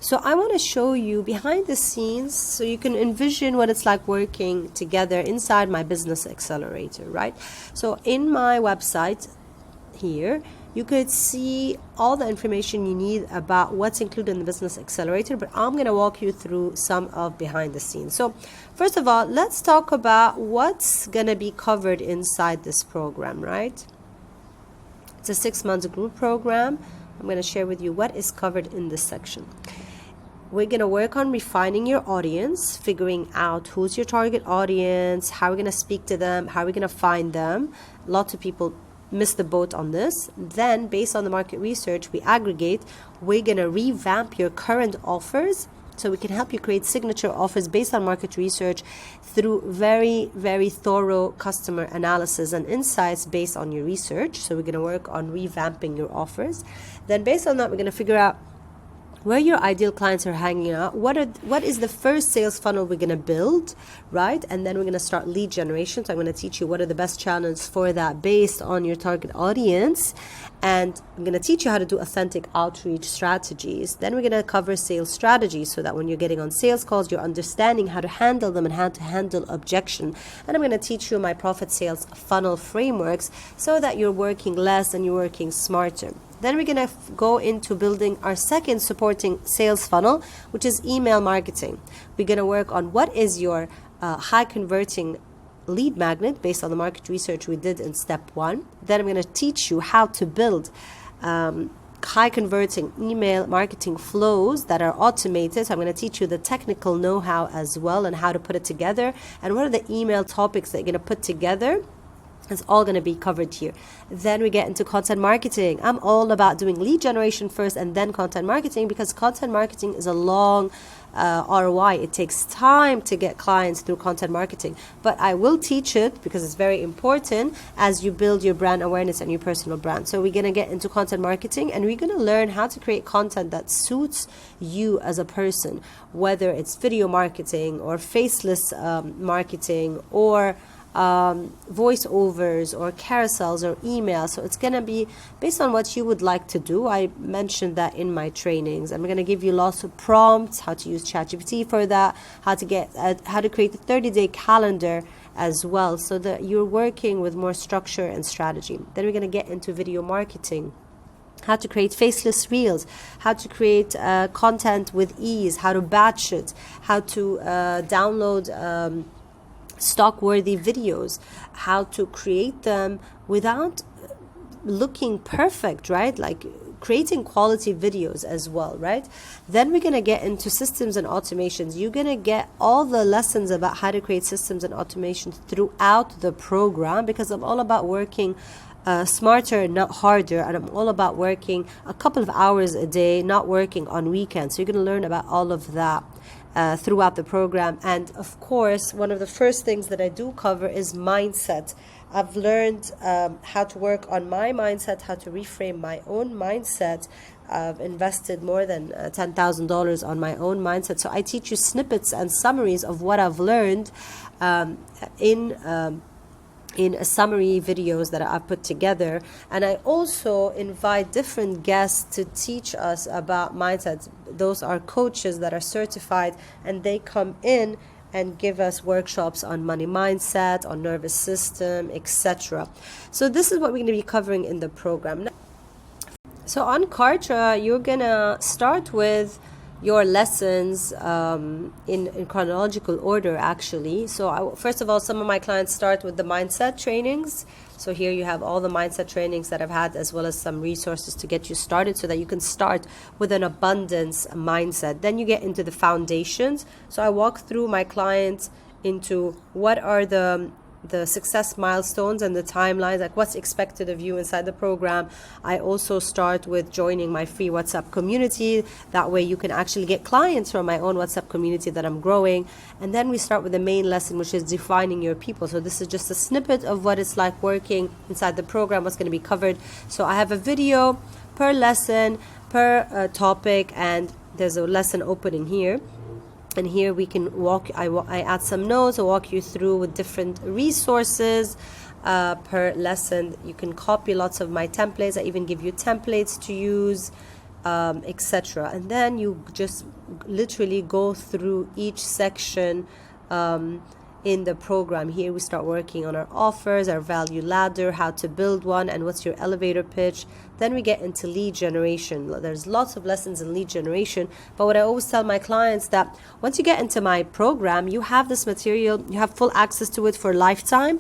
So I want to show you behind the scenes so you can envision what it's like working together inside my Business Accelerator, right? So in my website here, you could see all the information you need about what's included in the Business Accelerator, but I'm going to walk you through some of behind the scenes. So first of all, let's talk about what's going to be covered inside this program, right? It's a 6-month group program. I'm going to share with you what is covered in this section. We're going to work on refining your audience, figuring out who's your target audience, how we're going to speak to them, how we're going to find them. Lots of people miss the boat on this. Then, based on the market research we aggregate, we're going to revamp your current offers so we can help you create signature offers based on market research through very, very thorough customer analysis and insights based on your research. So we're going to work on revamping your offers. Then based on that, we're going to figure out where your ideal clients are hanging out, what is the first sales funnel we're going to build, right? And then we're going to start lead generation. So I'm going to teach you what are the best channels for that based on your target audience. And I'm going to teach you how to do authentic outreach strategies. Then we're going to cover sales strategies so that when you're getting on sales calls, you're understanding how to handle them and how to handle objection. And I'm going to teach you my profit sales funnel frameworks so that you're working less and you're working smarter. Then we're going to go into building our second supporting sales funnel, which is email marketing. We're going to work on what is your high converting lead magnet based on the market research we did in step 1. Then I'm going to teach you how to build high converting email marketing flows that are automated. So I'm going to teach you the technical know-how as well and how to put it together and what are the email topics that you're going to put together. It's all going to be covered here. Then we get into content marketing. I'm all about doing lead generation first and then content marketing because content marketing is a long ROI. It takes time to get clients through content marketing. But I will teach it because it's very important as you build your brand awareness and your personal brand. So we're going to get into content marketing and we're going to learn how to create content that suits you as a person, whether it's video marketing or faceless marketing or voiceovers or carousels or emails. So it's going to be based on what you would like to do. I mentioned that in my trainings. I'm going to give you lots of prompts, how to use ChatGPT for that, how to create a 30-day calendar as well so that you're working with more structure and strategy. Then we're going to get into video marketing, how to create faceless reels, how to create content with ease, how to batch it, how to download stock-worthy videos, how to create them without looking perfect, right? Like creating quality videos as well, right? Then we're going to get into systems and automations. You're going to get all the lessons about how to create systems and automations throughout the program because I'm all about working smarter, not harder, and I'm all about working a couple of hours a day, not working on weekends. So you're going to learn about all of that throughout the program. And of course, one of the first things that I do cover is mindset. I've learned how to work on my mindset, how to reframe my own mindset. I've invested more than $10,000 on my own mindset. So I teach you snippets and summaries of what I've learned in summary videos that I've put together. And I also invite different guests to teach us about mindset. Those are coaches that are certified and they come in and give us workshops on money mindset, on nervous system, etc. So this is what we're going to be covering in the program. So on Kartra, you're going to start with your lessons in chronological order, actually. So first of all, some of my clients start with the mindset trainings. So here you have all the mindset trainings that I've had, as well as some resources to get you started so that you can start with an abundance mindset. Then you get into the foundations. So I walk through my clients into what are the success milestones and the timelines, like what's expected of you inside the program. I also start with joining my free WhatsApp community. That way you can actually get clients from my own WhatsApp community that I'm growing. And then we start with the main lesson, which is defining your people. So this is just a snippet of what it's like working inside the program, what's going to be covered. So I have a video per lesson, per topic, and there's a lesson opening here. And here we can I add some notes. I'll walk you through with different resources per lesson. You can copy lots of my templates. I even give you templates to use. etc. And then you just literally go through each section in the program. Here we start working on our offers, our value ladder, how to build one, and what's your elevator pitch. Then we get into lead generation. There's lots of lessons in lead generation, but what I always tell my clients that once you get into my program, you have this material, you have full access to it for lifetime,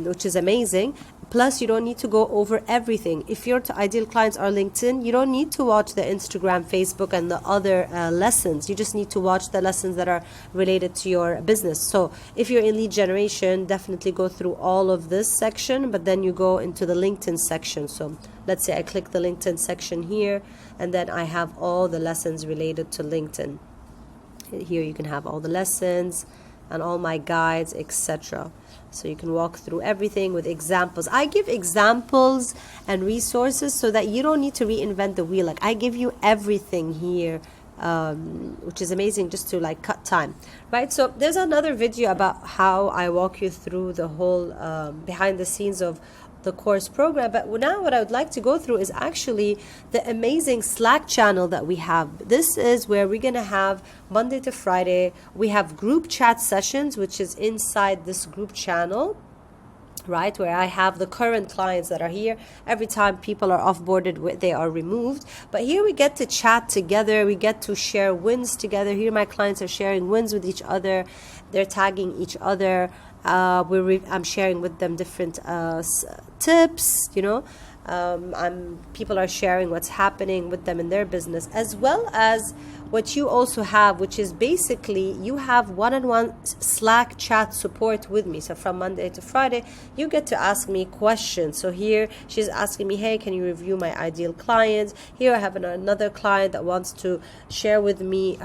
which is amazing. Plus, you don't need to go over everything. If your ideal clients are LinkedIn, you don't need to watch the Instagram, Facebook, and the other lessons. You just need to watch the lessons that are related to your business. So if you're in lead generation, definitely go through all of this section, but then you go into the LinkedIn section. So let's say I click the LinkedIn section here, and then I have all the lessons related to LinkedIn. Here you can have all the lessons and all my guides, etc. So you can walk through everything with examples. I give examples and resources so that you don't need to reinvent the wheel. Like I give you everything here, which is amazing, just to like cut time, right? So there's another video about how I walk you through the whole behind the scenes of the course program. But now what I would like to go through is actually the amazing Slack channel that we have. This is where we're going to have Monday to Friday. We have group chat sessions, which is inside this group channel, right, where I have the current clients that are here. Every time people are offboarded, they are removed. But here we get to chat together. We get to share wins together. Here my clients are sharing wins with each other. They're tagging each other. I'm sharing with them different tips, you know. People are sharing what's happening with them in their business, as well as what you also have, which is basically you have one-on-one Slack chat support with me. So from Monday to Friday, you get to ask me questions. So here she's asking me, hey, can you review my ideal clients? Here I have another client that wants to share with me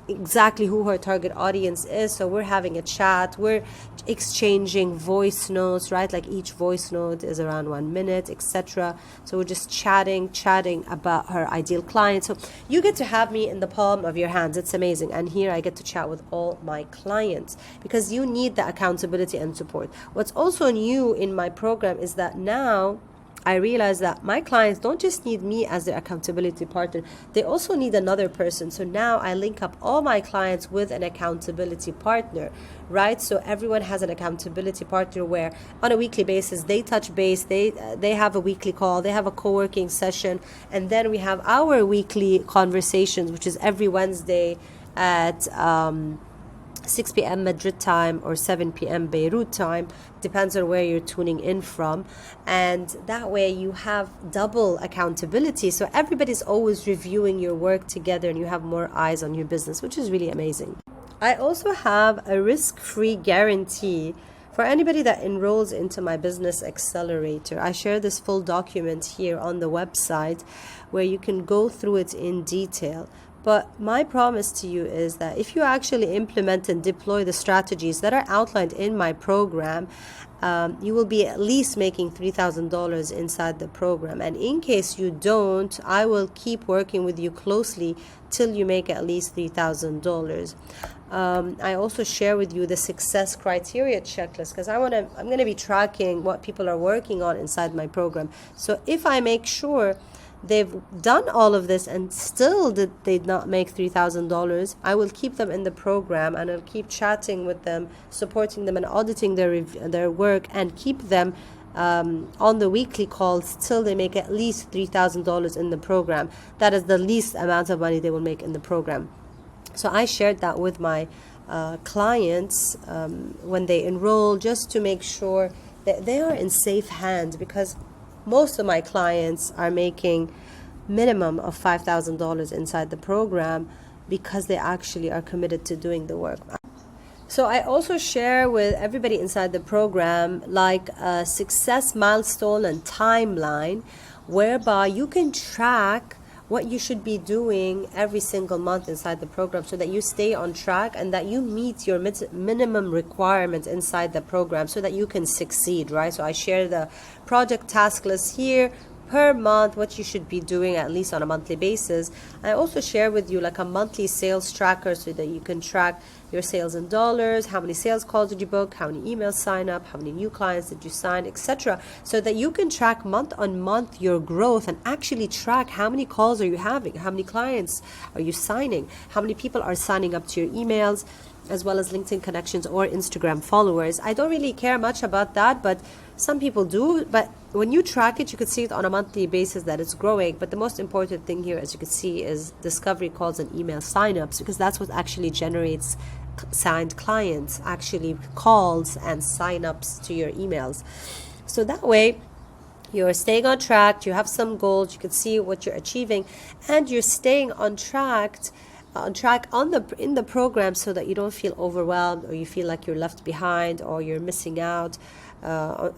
exactly who her target audience is. So we're having a chat, we're exchanging voice notes, right? Like each voice note is around 1 minute, etc. So we're just chatting about her ideal client. So you get to have me in the palm of your hands. It's amazing. And here I get to chat with all my clients because you need the accountability and support. What's also new in my program is that now I realize that my clients don't just need me as their accountability partner, they also need another person. So now I link up all my clients with an accountability partner, right? So everyone has an accountability partner where on a weekly basis they touch base, they have a weekly call, they have a co-working session, and then we have our weekly conversations, which is every Wednesday at 6 p.m. Madrid time or 7 p.m. Beirut time, depends on where you're tuning in from. And that way you have double accountability. So everybody's always reviewing your work together and you have more eyes on your business, which is really amazing. I also have a risk-free guarantee for anybody that enrolls into my Business Accelerator. I share this full document here on the website where you can go through it in detail. But my promise to you is that if you actually implement and deploy the strategies that are outlined in my program, you will be at least making $3,000 inside the program. And in case you don't, I will keep working with you closely till you make at least $3,000. I also share with you the success criteria checklist because I'm going to be tracking what people are working on inside my program. So if I make sure they've done all of this and still did not make $3,000, I will keep them in the program and I'll keep chatting with them, supporting them and auditing their work, and keep them on the weekly calls till they make at least $3,000 in the program. That is the least amount of money they will make in the program. So I shared that with my clients when they enroll, just to make sure that they are in safe hands, because most of my clients are making minimum of $5,000 inside the program because they actually are committed to doing the work. So I also share with everybody inside the program like a success milestone and timeline whereby you can track what you should be doing every single month inside the program so that you stay on track and that you meet your minimum requirements inside the program so that you can succeed, right? So I share the project task list here, per month what you should be doing at least on a monthly basis. I also share with you like a monthly sales tracker so that you can track your sales in dollars, how many sales calls did you book, how many emails sign up, how many new clients did you sign, etc. So that you can track month on month your growth and actually track how many calls are you having, how many clients are you signing, how many people are signing up to your emails, as well as LinkedIn connections or Instagram followers. I don't really care much about that, but some people do. But when you track it, you can see it on a monthly basis that it's growing. But the most important thing here, as you can see, is discovery calls and email signups, because that's what actually generates signed clients, actually calls and signups to your emails. So that way, you're staying on track, you have some goals, you can see what you're achieving, and you're staying on track in the program, so that you don't feel overwhelmed or you feel like you're left behind or you're missing out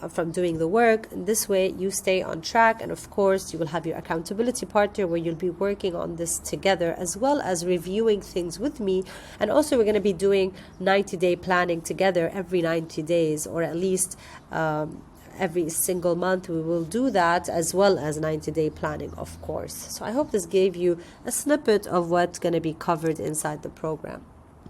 from doing the work. And this way you stay on track, and of course you will have your accountability partner where you'll be working on this together, as well as reviewing things with me. And also we're going to be doing 90-day planning together every 90 days, or at least every single month we will do that, as well as 90-day planning, of course. So I hope this gave you a snippet of what's going to be covered inside the program.